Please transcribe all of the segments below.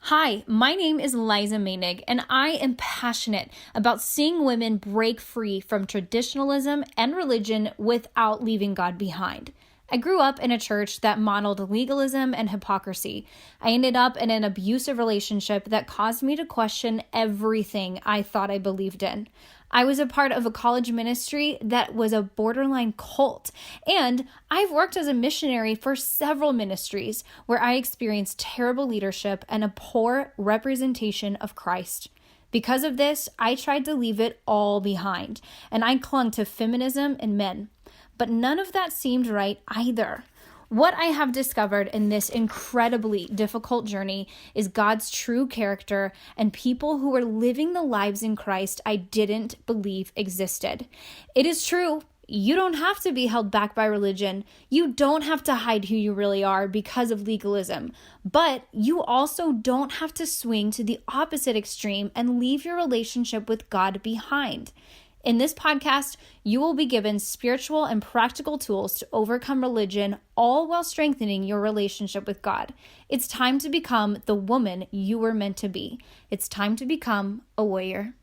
Hi, my name is Liza Meynig, and I am passionate about seeing women break free from traditionalism and religion without leaving God behind. I grew up in a church that modeled legalism and hypocrisy. I ended up in an abusive relationship that caused me to question everything I thought I believed in. I was a part of a college ministry that was a borderline cult, and I've worked as a missionary for several ministries where I experienced terrible leadership and a poor representation of Christ. Because of this, I tried to leave it all behind, and I clung to feminism and men. But none of that seemed right either. What I have discovered in this incredibly difficult journey is God's true character and people who are living the lives in Christ I didn't believe existed. It is true. You don't have to be held back by religion. You don't have to hide who you really are because of legalism. But you also don't have to swing to the opposite extreme and leave your relationship with God behind. In this podcast, you will be given spiritual and practical tools to overcome religion, all while strengthening your relationship with God. It's time to become the woman you were meant to be. It's time to become a warrior.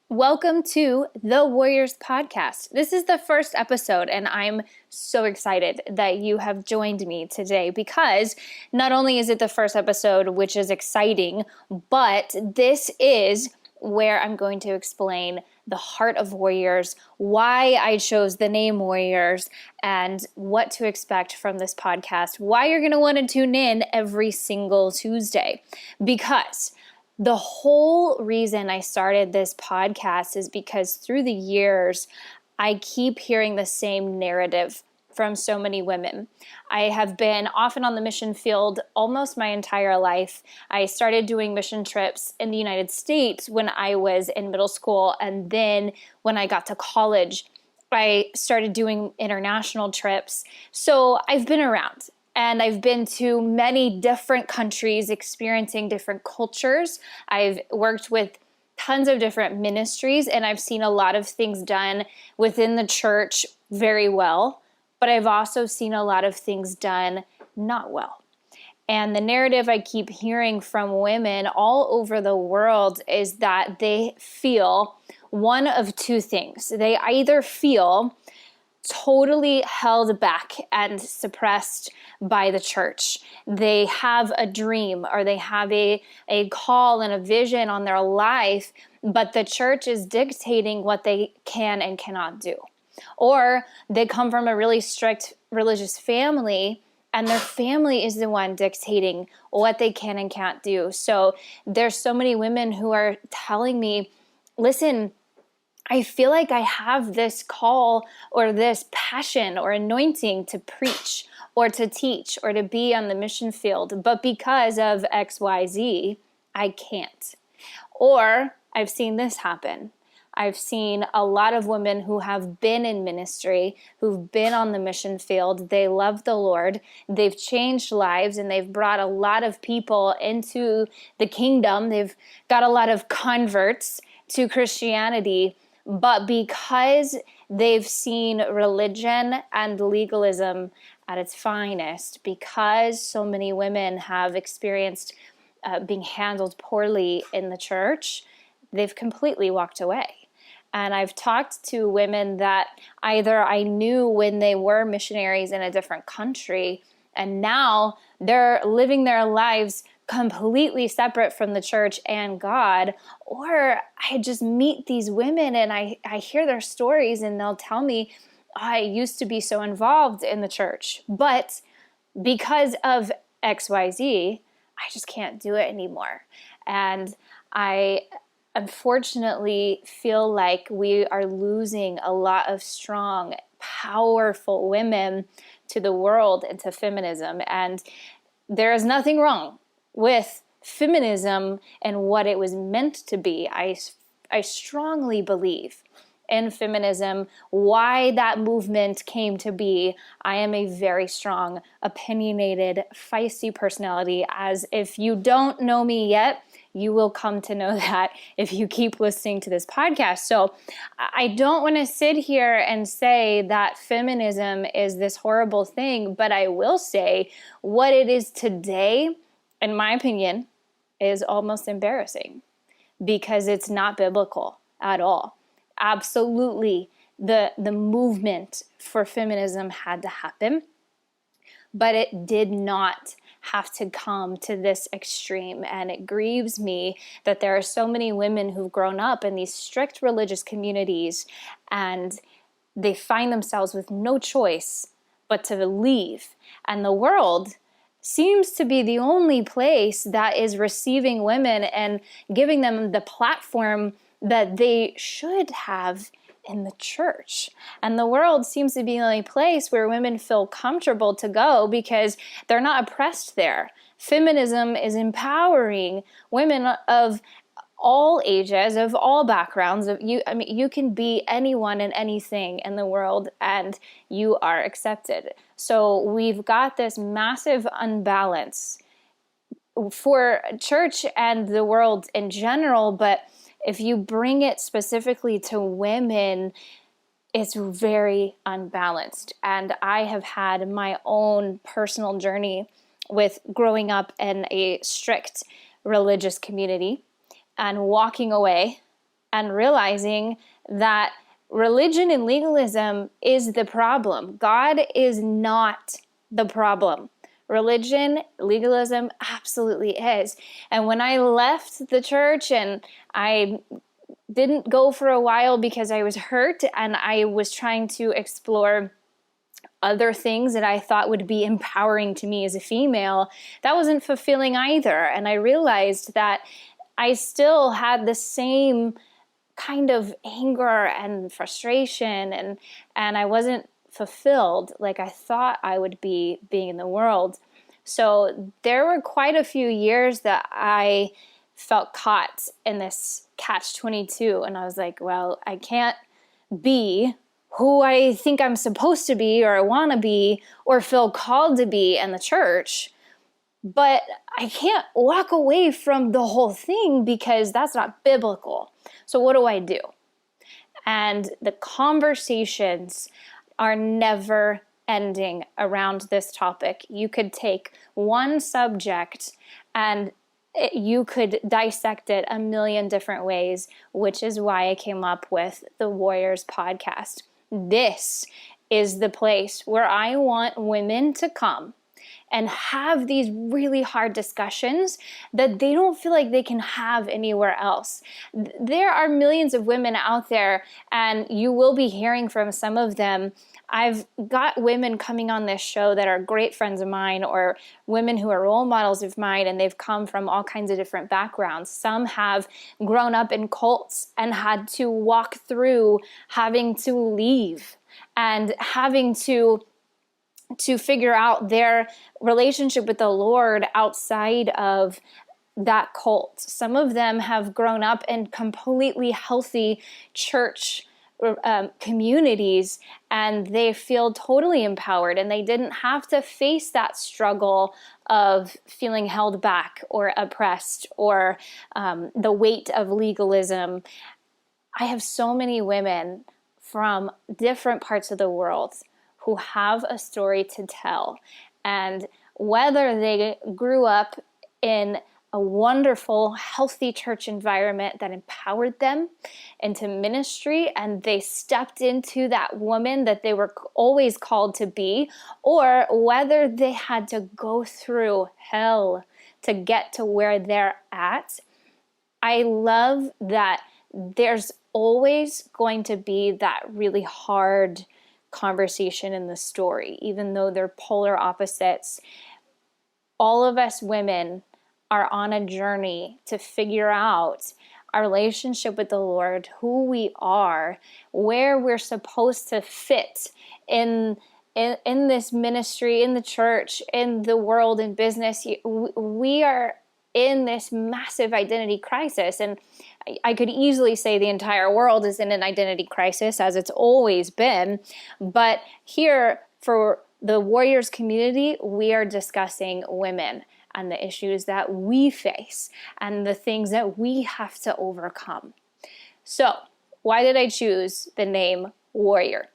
Welcome to the Warriors Podcast. This is the first episode, and I'm so excited that you have joined me today because not only is it the first episode, which is exciting, but this is where I'm going to explain the heart of Warriors, why I chose the name Warriors, and what to expect from this podcast, why you're going to want to tune in every single Tuesday. Because the whole reason I started this podcast is because through the years, I keep hearing the same narrative from so many women. I have been often on the mission field almost my entire life. I started doing mission trips in the United States when I was in middle school, and then when I got to college, I started doing international trips. So I've been around, and I've been to many different countries, experiencing different cultures. I've worked with tons of different ministries, and I've seen a lot of things done within the church very well. But I've also seen a lot of things done not well. And the narrative I keep hearing from women all over the world is that they feel one of two things. They either feel totally held back and suppressed by the church. They have a dream or they have a call and a vision on their life, but the church is dictating what they can and cannot do. Or they come from a really strict religious family, and their family is the one dictating what they can and can't do. So there's so many women who are telling me, listen, I feel like I have this call or this passion or anointing to preach or to teach or to be on the mission field, but because of XYZ, I can't. Or I've seen this happen. I've seen a lot of women who have been in ministry, who've been on the mission field. They love the Lord. They've changed lives, and they've brought a lot of people into the kingdom. They've got a lot of converts to Christianity. But because they've seen religion and legalism at its finest, because so many women have experienced being handled poorly in the church, they've completely walked away. And I've talked to women that either I knew when they were missionaries in a different country, and now they're living their lives completely separate from the church and God, or I just meet these women and I hear their stories and they'll tell me, I used to be so involved in the church, but because of XYZ, I just can't do it anymore. And I unfortunately feel like we are losing a lot of strong, powerful women to the world and to feminism. And there is nothing wrong with feminism and what it was meant to be. I strongly believe in feminism, why that movement came to be. I am a very strong, opinionated, feisty personality, as if you don't know me yet, you will come to know that if you keep listening to this podcast. So I don't want to sit here and say that feminism is this horrible thing, but I will say what it is today, in my opinion, is almost embarrassing because it's not biblical at all. Absolutely, the movement for feminism had to happen, but it did not have to come to this extreme. And it grieves me that there are so many women who've grown up in these strict religious communities and they find themselves with no choice but to leave. And the world seems to be the only place that is receiving women and giving them the platform that they should have in the church. And the world seems to be the only place where women feel comfortable to go because they're not oppressed there. Feminism is empowering women of all ages, of all backgrounds. You can be anyone and anything in the world and you are accepted. So we've got this massive unbalance for church and the world in general, but if you bring it specifically to women, it's very unbalanced. And I have had my own personal journey with growing up in a strict religious community and walking away and realizing that religion and legalism is the problem. God is not the problem. Religion, legalism absolutely is. And when I left the church and I didn't go for a while because I was hurt and I was trying to explore other things that I thought would be empowering to me as a female, that wasn't fulfilling either. And I realized that I still had the same kind of anger and frustration and I wasn't fulfilled like I thought I would be being in the world. So there were quite a few years that I felt caught in this catch-22 and I was like, well, I can't be who I think I'm supposed to be or I want to be or feel called to be in the church, but I can't walk away from the whole thing because that's not biblical. So what do? And the conversations are never ending around this topic. You could take one subject and you could dissect it a million different ways, which is why I came up with the Warriors podcast. This is the place where I want women to come and have these really hard discussions that they don't feel like they can have anywhere else. There are millions of women out there, and you will be hearing from some of them. I've got women coming on this show that are great friends of mine or women who are role models of mine, and they've come from all kinds of different backgrounds. Some have grown up in cults and had to walk through having to leave and having to figure out their relationship with the Lord outside of that cult. Some of them have grown up in completely healthy church communities and they feel totally empowered and they didn't have to face that struggle of feeling held back or oppressed or the weight of legalism. I have so many women from different parts of the world who have a story to tell. And whether they grew up in a wonderful, healthy church environment that empowered them into ministry and they stepped into that woman that they were always called to be, or whether they had to go through hell to get to where they're at, I love that there's always going to be that really hard conversation in the story, even though they're polar opposites. All of us women are on a journey to figure out our relationship with the Lord, who we are, where we're supposed to fit in this ministry, in the church, in the world, in business. We are in this massive identity crisis. And I could easily say the entire world is in an identity crisis, as it's always been. But here, for the Warriors community, we are discussing women and the issues that we face and the things that we have to overcome. So, why did I choose the name Warrior?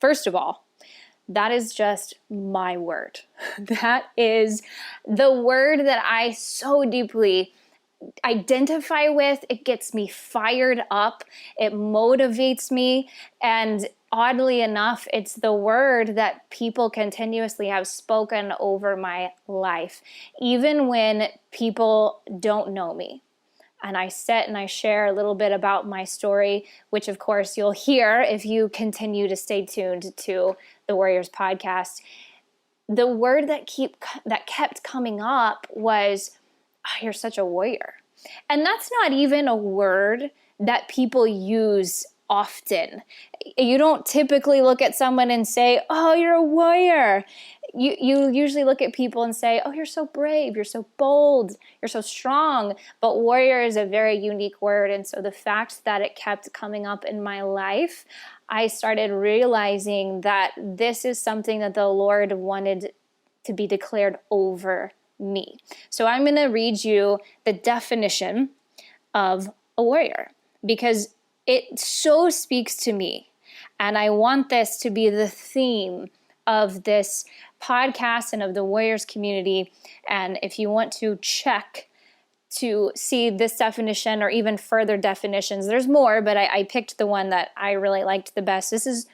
First of all, That is just my word. That is the word that I so deeply identify with. It gets me fired up. It motivates me. And oddly enough, it's the word that people continuously have spoken over my life, even when people don't know me. And I sit and I share a little bit about my story, which of course you'll hear if you continue to stay tuned to the Warriors podcast. The word that kept coming up was, oh, you're such a warrior. And that's not even a word that people use often. You don't typically look at someone and say, oh, you're a warrior. You usually look at people and say, oh, you're so brave, you're so bold, you're so strong. But warrior is a very unique word. And so the fact that it kept coming up in my life, I started realizing that this is something that the Lord wanted to be declared over me. So I'm going to read you the definition of a warrior because it so speaks to me. And I want this to be the theme of this podcast and of the Warriors community. And if you want to check to see this definition or even further definitions, there's more, but I picked the one that I really liked the best. This is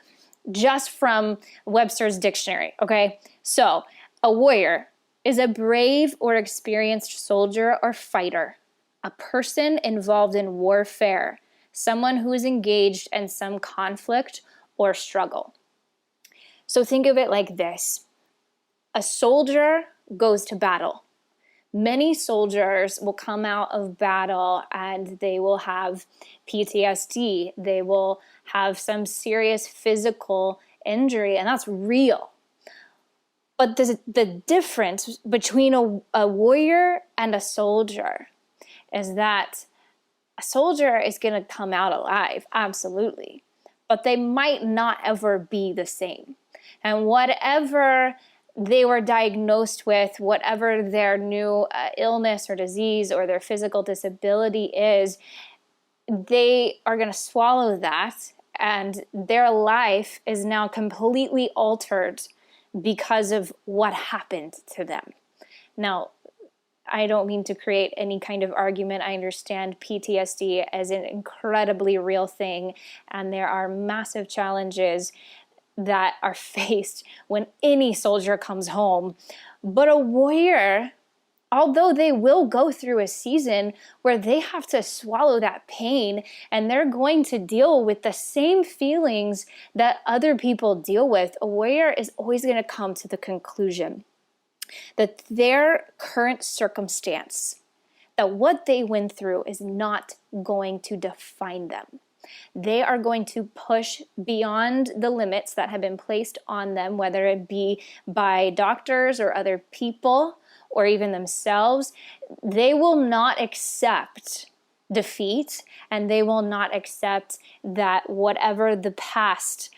just from Webster's dictionary, okay? So, a warrior is a brave or experienced soldier or fighter, a person involved in warfare, someone who is engaged in some conflict or struggle. So think of it like this. A soldier goes to battle. Many soldiers will come out of battle and they will have PTSD. They will have some serious physical injury, and that's real. But the difference between a warrior and a soldier is that a soldier is going to come out alive, absolutely. But they might not ever be the same. And whatever they were diagnosed with, whatever their new illness or disease or their physical disability is, they are going to swallow that, and their life is now completely altered because of what happened to them. Now, I don't mean to create any kind of argument. I understand PTSD as an incredibly real thing, and there are massive challenges that are faced when any soldier comes home. But a warrior, although they will go through a season where they have to swallow that pain and they're going to deal with the same feelings that other people deal with, a warrior is always going to come to the conclusion that their current circumstance, that what they went through is not going to define them. They are going to push beyond the limits that have been placed on them, whether it be by doctors or other people or even themselves. They will not accept defeat, and they will not accept that whatever the past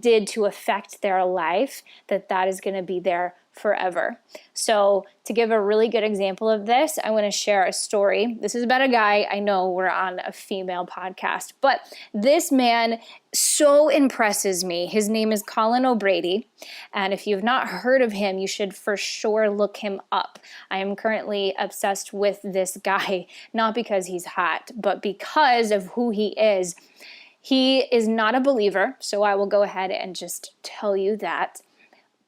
did to affect their life, that is going to be there forever. So to give a really good example of this, I want to share a story. This is about a guy. I know we're on a female podcast, but this man so impresses me. His name is Colin O'Brady. And if you've not heard of him, you should for sure look him up. I am currently obsessed with this guy, not because he's hot, but because of who he is. He is not a believer, so I will go ahead and just tell you that.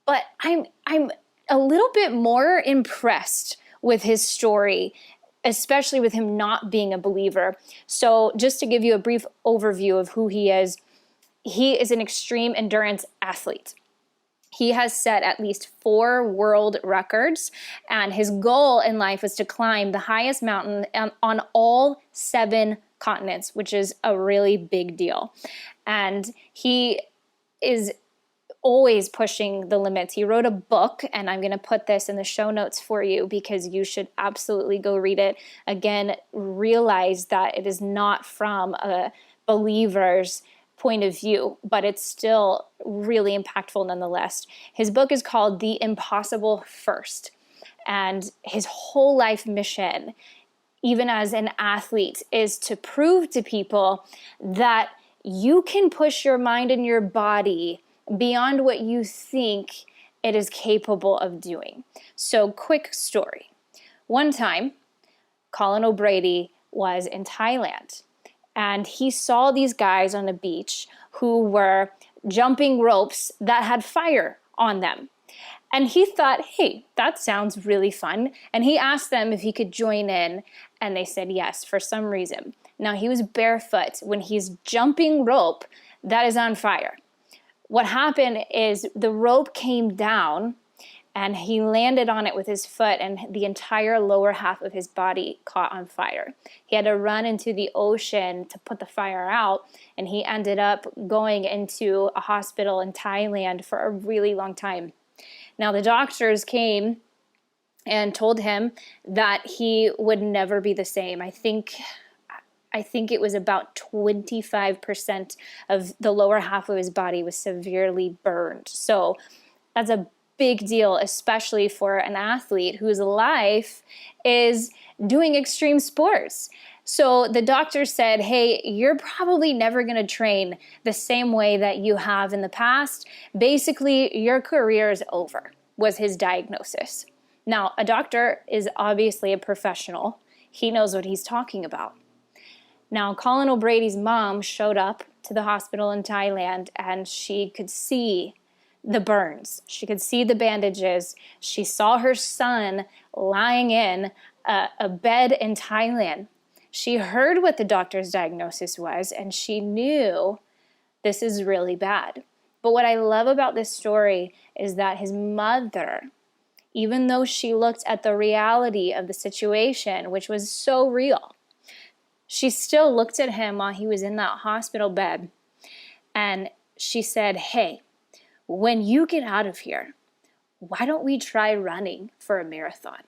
But I'm a little bit more impressed with his story, especially with him not being a believer. So just to give you a brief overview of who he is an extreme endurance athlete. He has set at least 4 world records, and his goal in life is to climb the highest mountain on all 7 continents, which is a really big deal. And he is always pushing the limits. He wrote a book, and I'm going to put this in the show notes for you because you should absolutely go read it. Again, realize that it is not from a believer's point of view, but it's still really impactful nonetheless. His book is called The Impossible First, and his whole life mission, even as an athlete, is to prove to people that you can push your mind and your body beyond what you think it is capable of doing. So, quick story. One time, Colin O'Brady was in Thailand, and he saw these guys on a beach who were jumping ropes that had fire on them. And he thought, hey, that sounds really fun. And he asked them if he could join in, and they said yes for some reason. Now, he was barefoot when he's jumping rope that is on fire. What happened is the rope came down, and he landed on it with his foot, and the entire lower half of his body caught on fire. He had to run into the ocean to put the fire out, and he ended up going into a hospital in Thailand for a really long time. Now, the doctors came and told him that he would never be the same. I think it was about 25% of the lower half of his body was severely burned. So that's a big deal, especially for an athlete whose life is doing extreme sports. So the doctor said, hey, you're probably never going to train the same way that you have in the past. Basically, your career is over, was his diagnosis. Now, a doctor is obviously a professional. He knows what he's talking about. Now, Colin O'Brady's mom showed up to the hospital in Thailand, and she could see the burns. She could see the bandages. She saw her son lying in a bed in Thailand. She heard what the doctor's diagnosis was, and she knew this is really bad. But what I love about this story is that his mother, even though she looked at the reality of the situation, which was so real, she still looked at him while he was in that hospital bed, and she said, hey, when you get out of here, why don't we try running for a marathon?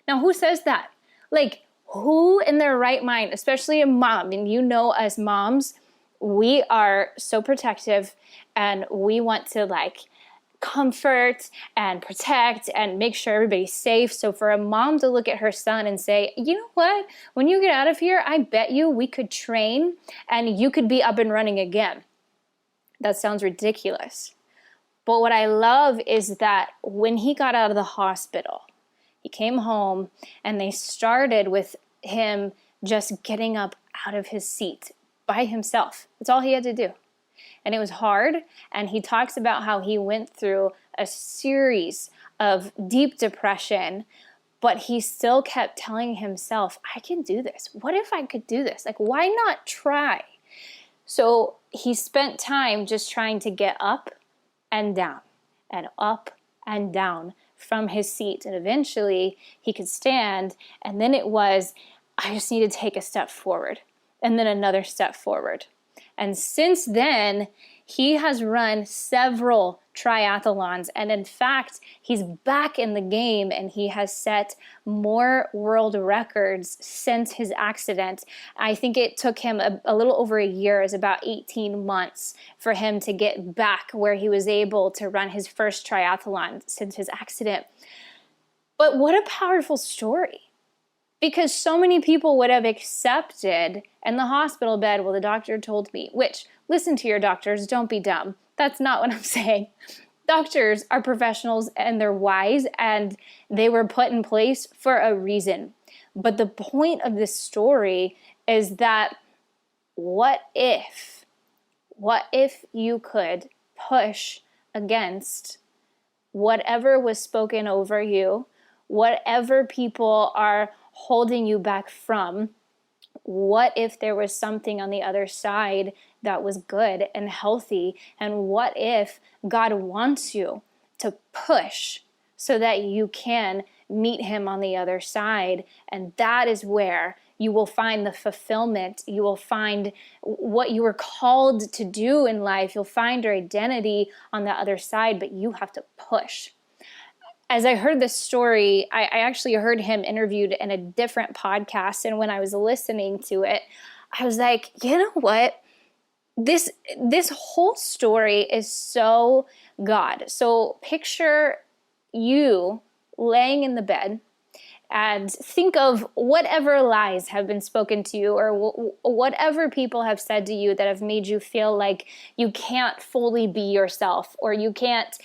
Now, who says that? Like, who in their right mind, especially a mom, and you know us moms, we are so protective and we want to comfort and protect and make sure everybody's safe. So for a mom to look at her son and say, you know what, when you get out of here, I bet you we could train and you could be up and running again. That sounds ridiculous. But what I love is that when he got out of the hospital, he came home and they started with him just getting up out of his seat by himself. That's all he had to do. And it was hard. And he talks about how he went through a series of deep depression, but he still kept telling himself, I can do this. What if I could do this? Why not try? So he spent time just trying to get up and down and up and down from his seat. And eventually he could stand. And then it was, I just need to take a step forward and then another step forward. And since then, he has run several triathlons. And in fact, he's back in the game and he has set more world records since his accident. I think it took him a little over a year, it's about 18 months for him to get back where he was able to run his first triathlon since his accident. But what a powerful story. Because so many people would have accepted in the hospital bed, well, the doctor told me, which, listen to your doctors, don't be dumb. That's not what I'm saying. Doctors are professionals and they're wise and they were put in place for a reason. But the point of this story is that what if you could push against whatever was spoken over you, whatever people are holding you back from? What if there was something on the other side that was good and healthy? And what if God wants you to push so that you can meet him on the other side? And that is where you will find the fulfillment. You will find what you were called to do in life. You'll find your identity on the other side, but you have to push. As I heard this story, I actually heard him interviewed in a different podcast. And when I was listening to it, I was like, you know what? This whole story is so God. So picture you laying in the bed and think of whatever lies have been spoken to you, or whatever people have said to you that have made you feel like you can't fully be yourself, or you can't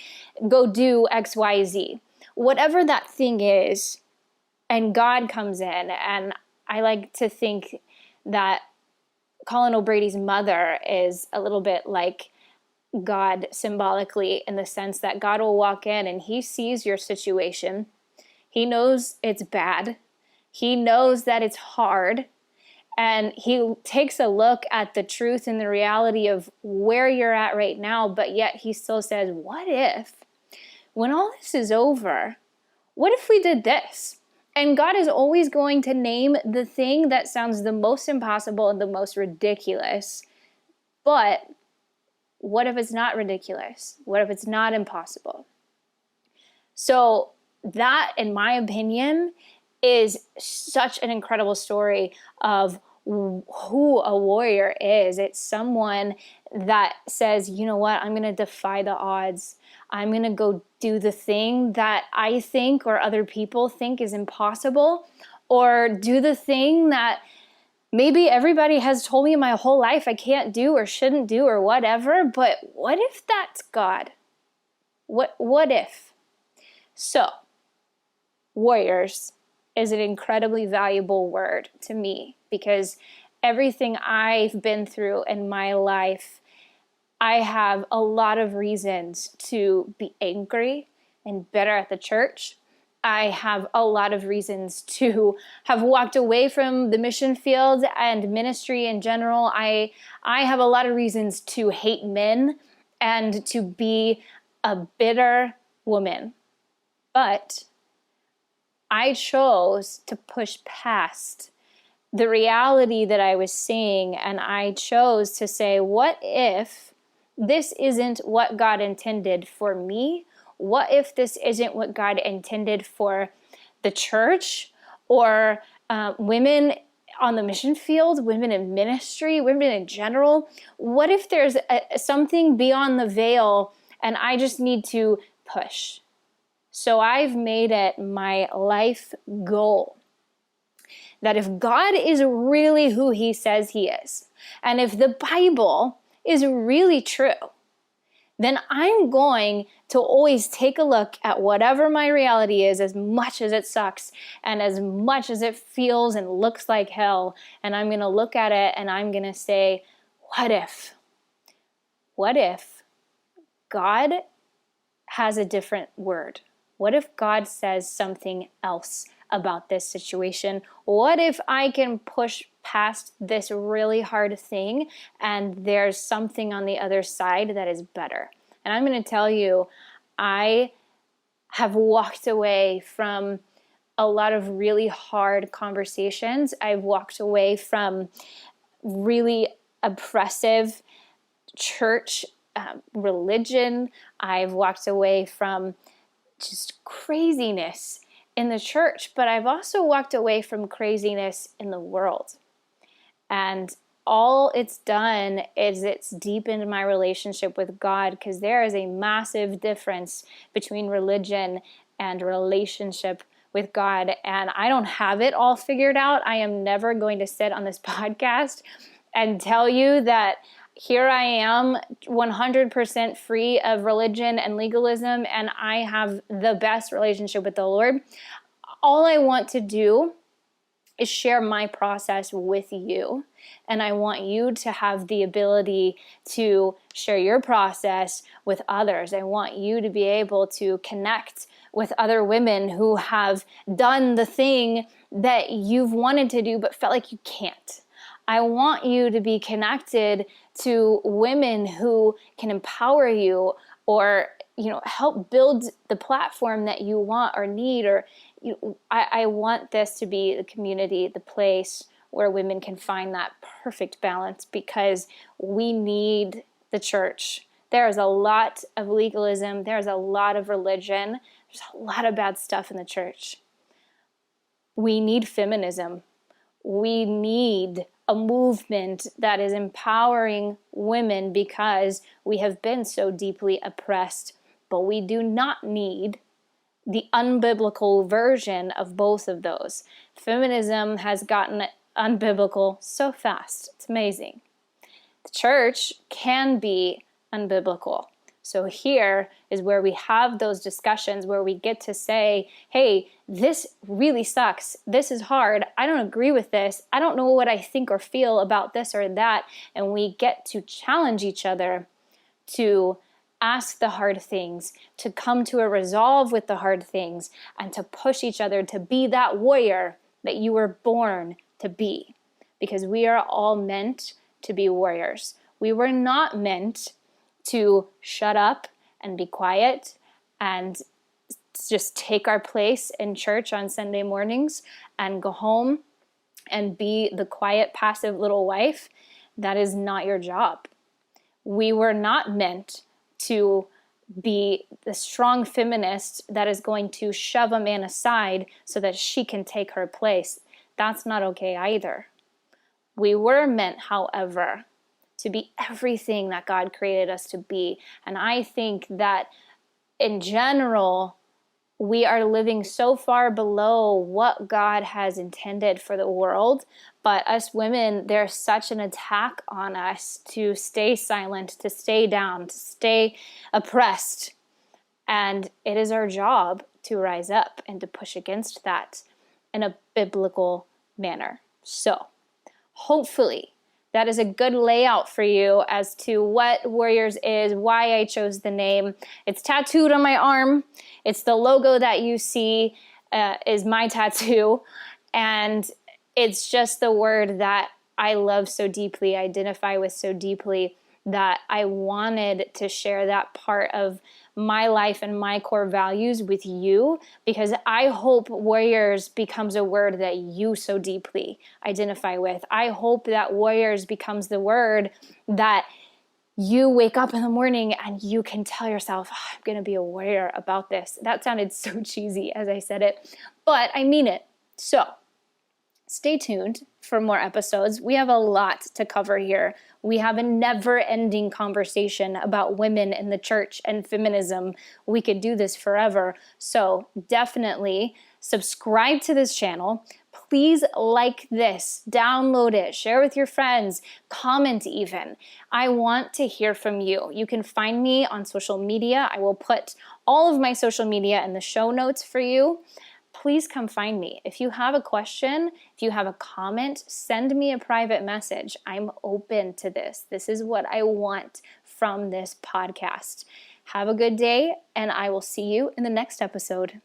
go do XYZ. Whatever that thing is, and God comes in, and I like to think that Colin O'Brady's mother is a little bit like God symbolically, in the sense that God will walk in and he sees your situation. He knows it's bad. He knows that it's hard. And he takes a look at the truth and the reality of where you're at right now, but yet he still says, what if, when all this is over, what if we did this? And God is always going to name the thing that sounds the most impossible and the most ridiculous. But what if it's not ridiculous? What if it's not impossible? So that, in my opinion, is such an incredible story of who a warrior is. It's someone that says, you know what, I'm going to defy the odds. I'm going to go do the thing that I think or other people think is impossible, or do the thing that maybe everybody has told me my whole life I can't do or shouldn't do or whatever. But what if that's God? What if? So, warriors is an incredibly valuable word to me, because everything I've been through in my life, I have a lot of reasons to be angry and bitter at the church. I have a lot of reasons to have walked away from the mission field and ministry in general. I have a lot of reasons to hate men and to be a bitter woman. But I chose to push past the reality that I was seeing, and I chose to say, what if this isn't what God intended for me? What if this isn't what God intended for the church, or women on the mission field, women in ministry, women in general? What if there's something beyond the veil and I just need to push? So I've made it my life goal that if God is really who he says he is, and if the Bible is really true, then I'm going to always take a look at whatever my reality is, as much as it sucks and as much as it feels and looks like hell. And I'm going to look at it and I'm going to say, what if? What if God has a different word? What if God says something else about this situation? What if I can push past this really hard thing and there's something on the other side that is better? And I'm going to tell you, I have walked away from a lot of really hard conversations. I've walked away from really oppressive church religion. I've walked away from just craziness in the church, but I've also walked away from craziness in the world. And all it's done is it's deepened my relationship with God, because there is a massive difference between religion and relationship with God. And I don't have it all figured out. I am never going to sit on this podcast and tell you that here I am 100% free of religion and legalism, and I have the best relationship with the Lord. All I want to do is share my process with you, and I want you to have the ability to share your process with others. I want you to be able to connect with other women who have done the thing that you've wanted to do but felt like you can't. I want you to be connected to women who can empower you, or help build the platform that you want or need. Or I want this to be the community, the place where women can find that perfect balance, because we need the church. There is a lot of legalism. There's a lot of religion. There's a lot of bad stuff in the church. We need feminism. We need a movement that is empowering women, because we have been so deeply oppressed. But we do not need the unbiblical version of both of those. Feminism has gotten unbiblical so fast. It's amazing. The church can be unbiblical. So here is where we have those discussions where we get to say, hey, this really sucks. This is hard. I don't agree with this. I don't know what I think or feel about this or that. And we get to challenge each other to ask the hard things, to come to a resolve with the hard things, and to push each other to be that warrior that you were born to be. Because we are all meant to be warriors. We were not meant to shut up and be quiet and just take our place in church on Sunday mornings and go home and be the quiet, passive little wife. That is not your job. We were not meant to be the strong feminist that is going to shove a man aside so that she can take her place. That's not okay either. We were meant, however, to be everything that God created us to be. And I think that in general, we are living so far below what God has intended for the world. But us women, there's such an attack on us to stay silent, to stay down, to stay oppressed. And it is our job to rise up and to push against that in a biblical manner. So, hopefully, that is a good layout for you as to what Warriors is, why I chose the name. It's tattooed on my arm. It's the logo that you see is my tattoo. And it's just the word that I love so deeply, identify with so deeply, that I wanted to share that part of my life and my core values with you, because I hope Warriors becomes a word that you so deeply identify with. I hope that Warriors becomes the word that you wake up in the morning and you can tell yourself, oh, I'm going to be a warrior about this. That sounded so cheesy as I said it, but I mean it. So stay tuned for more episodes. We have a lot to cover here. We have a never-ending conversation about women in the church and feminism. We could do this forever. So definitely subscribe to this channel. Please like this, download it, share with your friends, comment even. I want to hear from you. You can find me on social media. I will put all of my social media in the show notes for you. Please come find me. If you have a question, if you have a comment, send me a private message. I'm open to this. This is what I want from this podcast. Have a good day, and I will see you in the next episode.